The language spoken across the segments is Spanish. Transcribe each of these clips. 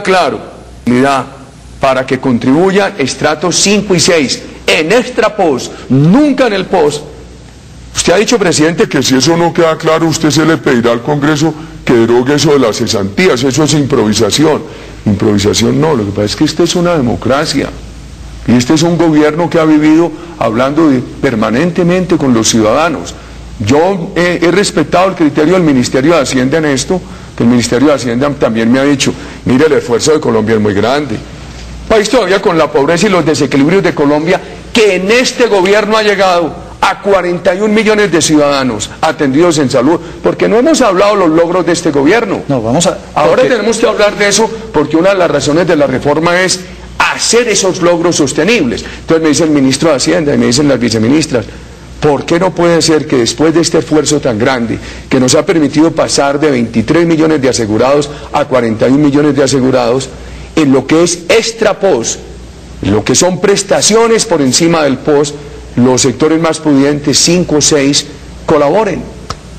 Claro, para que contribuyan estratos 5 y 6 en extra post, nunca en el post. Usted ha dicho, presidente, que si eso no queda claro, usted se le pedirá al Congreso que derogue eso de las cesantías. Eso es improvisación. Improvisación no, lo que pasa es que esta es una democracia y este es un gobierno que ha vivido hablando permanentemente con los ciudadanos. Yo he respetado el criterio del Ministerio de Hacienda en esto, que el Ministerio de Hacienda también me ha dicho, mire, el esfuerzo de Colombia es muy grande. País todavía con la pobreza y los desequilibrios de Colombia, que en este gobierno ha llegado a 41 millones de ciudadanos atendidos en salud, porque no hemos hablado de los logros de este gobierno. No, Ahora tenemos que hablar de eso, porque una de las razones de la reforma es hacer esos logros sostenibles. Entonces me dice el ministro de Hacienda y me dicen las viceministras, ¿por qué no puede ser que después de este esfuerzo tan grande, que nos ha permitido pasar de 23 millones de asegurados a 41 millones de asegurados, en lo que es extra post, en lo que son prestaciones por encima del post, los sectores más pudientes, 5 o 6, colaboren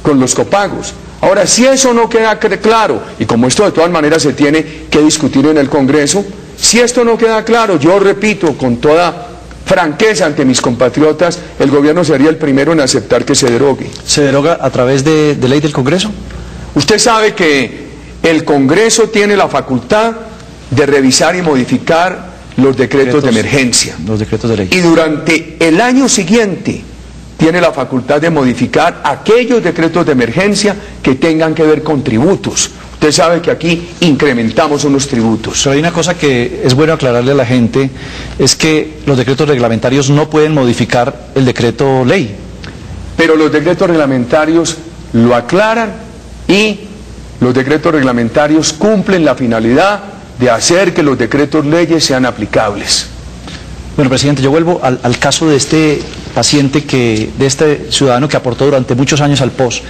con los copagos? Ahora, si eso no queda claro, y como esto de todas maneras se tiene que discutir en el Congreso, si esto no queda claro, yo repito con toda franqueza ante mis compatriotas, el gobierno sería el primero en aceptar que se derogue. ¿Se deroga a través de ley del Congreso? Usted sabe que el Congreso tiene la facultad de revisar y modificar los decretos de emergencia. Los decretos de ley. Y durante el año siguiente tiene la facultad de modificar aquellos decretos de emergencia que tengan que ver con tributos. Usted sabe que aquí incrementamos unos tributos. Pero hay una cosa que es bueno aclararle a la gente, es que los decretos reglamentarios no pueden modificar el decreto ley. Pero los decretos reglamentarios lo aclaran y los decretos reglamentarios cumplen la finalidad de hacer que los decretos leyes sean aplicables. Bueno, presidente, yo vuelvo al caso de este paciente, de este ciudadano que aportó durante muchos años al POS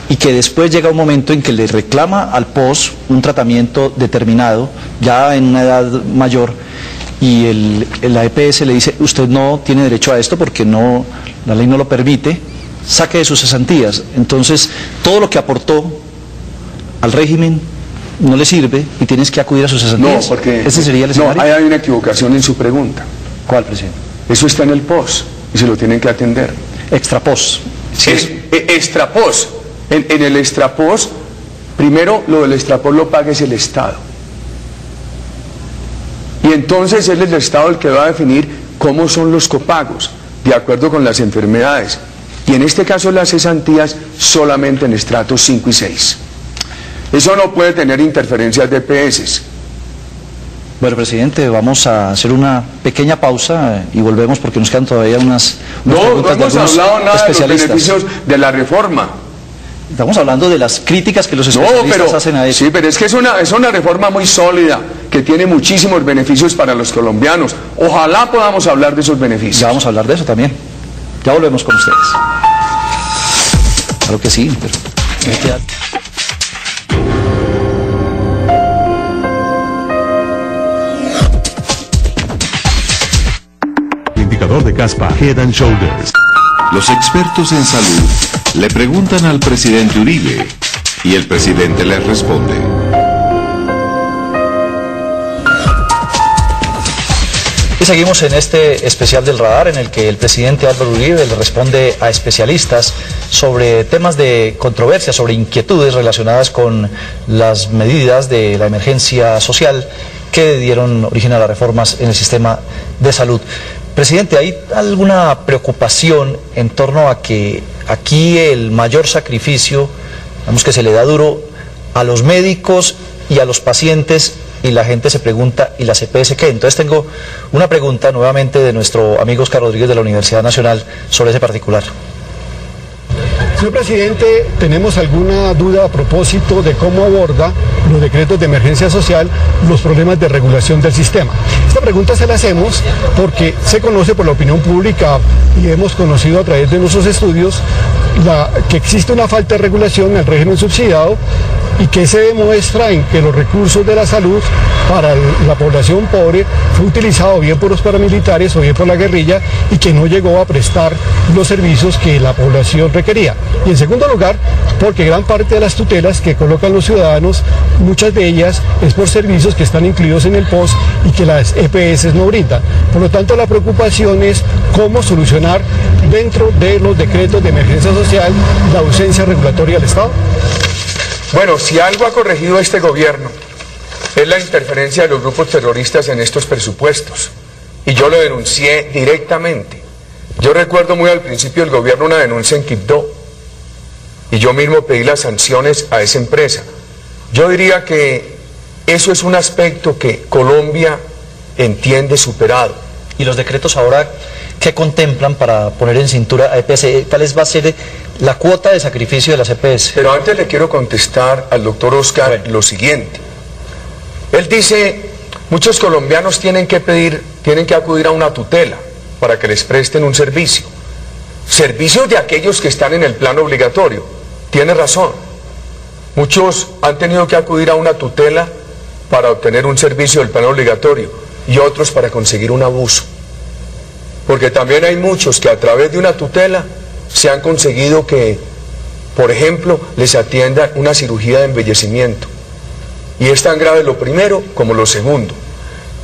y que después llega un momento en que le reclama al POS un tratamiento determinado, ya en una edad mayor, y la EPS le dice, usted no tiene derecho a esto porque la ley no lo permite, saque de sus cesantías. Entonces, todo lo que aportó al régimen no le sirve y tienes que acudir a sus cesantías. No, porque ese sería el escenario. No, hay una equivocación en su pregunta. ¿Cuál, presidente? Eso está en el POS y se lo tienen que atender. Extra POS. Sí. Extra POS. En el extra POS, primero lo del extra POS lo paga es el Estado. Y entonces es el Estado el que va a definir cómo son los copagos, de acuerdo con las enfermedades. Y en este caso las cesantías solamente en estratos 5 y 6. Eso no puede tener interferencias de EPS. Bueno, presidente, vamos a hacer una pequeña pausa y volvemos porque nos quedan todavía unas No preguntas hemos de hablado nada de los beneficios de la reforma. Estamos hablando de las críticas que los especialistas hacen a eso. Sí, pero es que es una reforma muy sólida, que tiene muchísimos beneficios para los colombianos. Ojalá podamos hablar de esos beneficios. Ya vamos a hablar de eso también. Ya volvemos con ustedes. Claro que sí, pero... Indicador de caspa, Head and Shoulders. Los expertos en salud le preguntan al presidente Uribe y el presidente les responde. Y seguimos en este especial del Radar en el que el presidente Álvaro Uribe le responde a especialistas sobre temas de controversia, sobre inquietudes relacionadas con las medidas de la emergencia social que dieron origen a las reformas en el sistema de salud. Presidente, ¿hay alguna preocupación en torno a que aquí el mayor sacrificio, digamos que se le da duro a los médicos y a los pacientes, y la gente se pregunta, ¿y la EPS qué? Entonces tengo una pregunta nuevamente de nuestro amigo Oscar Rodríguez de la Universidad Nacional sobre ese particular. Señor presidente, tenemos alguna duda a propósito de cómo aborda los decretos de emergencia social los problemas de regulación del sistema. Esta pregunta se la hacemos porque se conoce por la opinión pública y hemos conocido a través de nuestros estudios que existe una falta de regulación en el régimen subsidiado y que se demuestra en que los recursos de la salud para la población pobre fue utilizado bien por los paramilitares o bien por la guerrilla y que no llegó a prestar los servicios que la población requería. Y en segundo lugar, porque gran parte de las tutelas que colocan los ciudadanos, muchas de ellas es por servicios que están incluidos en el POS y que las EPS no brindan. Por lo tanto, la preocupación es cómo solucionar dentro de los decretos de emergencia social la ausencia regulatoria del Estado. Bueno, si algo ha corregido este gobierno es la interferencia de los grupos terroristas en estos presupuestos. Y yo lo denuncié directamente. Yo recuerdo muy al principio del gobierno una denuncia en Quibdó. Y yo mismo pedí las sanciones a esa empresa. Yo diría que eso es un aspecto que Colombia entiende superado. ¿Y los decretos ahora qué contemplan para poner en cintura a EPS? ¿Cuál va a ser la cuota de sacrificio de las EPS? Pero antes le quiero contestar al doctor Oscar lo siguiente. Él dice, muchos colombianos tienen que acudir a una tutela para que les presten un servicio. Servicios de aquellos que están en el plan obligatorio. Tiene razón. Muchos han tenido que acudir a una tutela para obtener un servicio del plan obligatorio y otros para conseguir un abuso. Porque también hay muchos que a través de una tutela se han conseguido que, por ejemplo, les atiendan una cirugía de embellecimiento. Y es tan grave lo primero como lo segundo.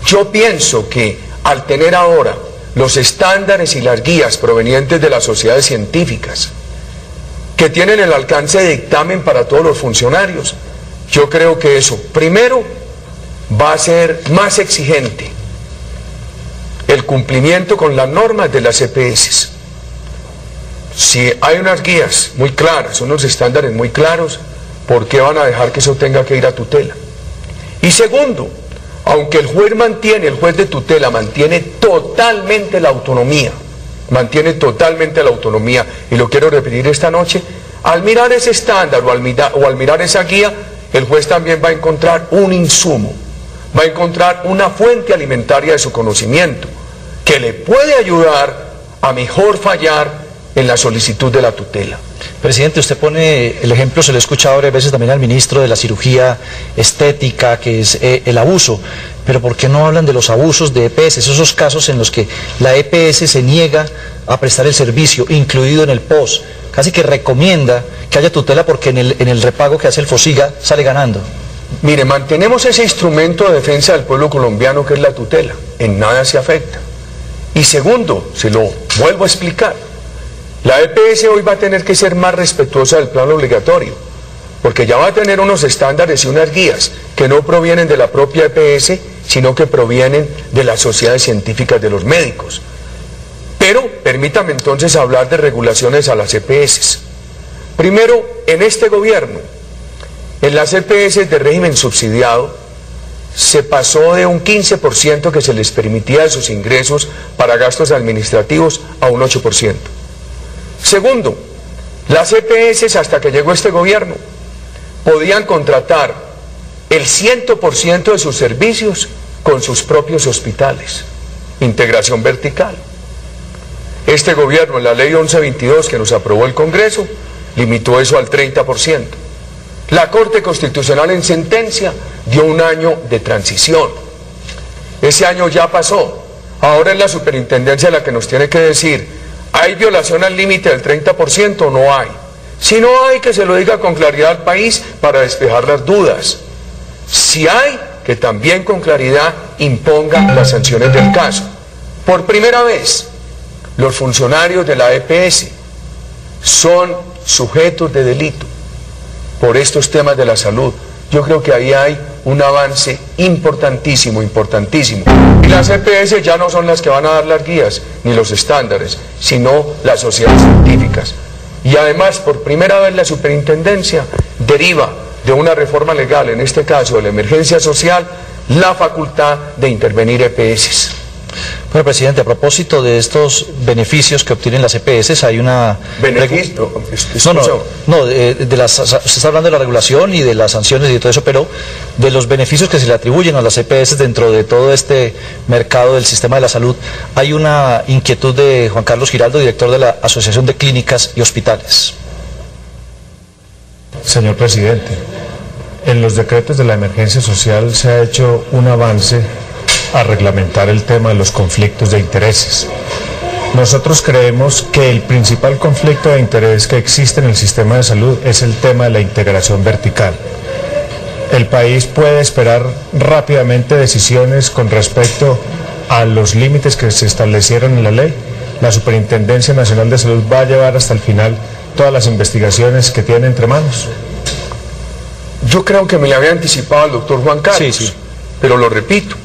Yo pienso que al tener ahora los estándares y las guías provenientes de las sociedades científicas, que tienen el alcance de dictamen para todos los funcionarios, yo creo que eso, primero, va a ser más exigente el cumplimiento con las normas de las EPS. Si hay unas guías muy claras, unos estándares muy claros, ¿por qué van a dejar que eso tenga que ir a tutela? Y segundo, aunque el juez de tutela mantiene totalmente la autonomía, y lo quiero repetir esta noche, al mirar ese estándar o al mirar esa guía, el juez también va a encontrar un insumo, va a encontrar una fuente alimentaria de su conocimiento, que le puede ayudar a mejor fallar en la solicitud de la tutela. Presidente, usted pone el ejemplo, se lo he escuchado varias veces también al ministro, de la cirugía estética, que es el abuso. Pero ¿por qué no hablan de los abusos de EPS? Esos casos en los que la EPS se niega a prestar el servicio, incluido en el POS. Casi que recomienda que haya tutela porque en el repago que hace el FOSIGA sale ganando. Mire, mantenemos ese instrumento de defensa del pueblo colombiano que es la tutela. En nada se afecta. Y segundo, se lo vuelvo a explicar, la EPS hoy va a tener que ser más respetuosa del plan obligatorio, porque ya va a tener unos estándares y unas guías que no provienen de la propia EPS, sino que provienen de las sociedades científicas de los médicos. Pero permítame entonces hablar de regulaciones a las EPS. Primero, en este gobierno, en las EPS de régimen subsidiado, se pasó de un 15% que se les permitía de sus ingresos para gastos administrativos a un 8%. Segundo, las EPS hasta que llegó este gobierno podían contratar el 100% de sus servicios con sus propios hospitales. Integración vertical. Este gobierno, en la ley 1122 que nos aprobó el Congreso, limitó eso al 30%. La Corte Constitucional en sentencia dio un año de transición. Ese año ya pasó. Ahora es la superintendencia la que nos tiene que decir, ¿hay violación al límite del 30% o no hay? Si no hay, que se lo diga con claridad al país para despejar las dudas. Si hay, que también con claridad imponga las sanciones del caso. Por primera vez, los funcionarios de la EPS son sujetos de delito por estos temas de la salud. Yo creo que ahí hay un avance importantísimo. Y las EPS ya no son las que van a dar las guías ni los estándares, sino las sociedades científicas. Y además, por primera vez, la superintendencia deriva de una reforma legal, en este caso de la emergencia social, la facultad de intervenir EPS. Bueno, presidente, a propósito de estos beneficios que obtienen las EPS, hay una... ¿Beneficio? Se está hablando de la regulación y de las sanciones y de todo eso, pero de los beneficios que se le atribuyen a las EPS dentro de todo este mercado del sistema de la salud, hay una inquietud de Juan Carlos Giraldo, director de la Asociación de Clínicas y Hospitales. Señor presidente, en los decretos de la emergencia social se ha hecho un avance a reglamentar el tema de los conflictos de intereses. Nosotros creemos que el principal conflicto de interés que existe en el sistema de salud es el tema de la integración vertical. El país puede esperar rápidamente decisiones con respecto a los límites que se establecieron en la ley. La Superintendencia Nacional de Salud va a llevar hasta el final todas las investigaciones que tiene entre manos. Yo creo que me le había anticipado al doctor Juan Carlos, Sí. pero lo repito,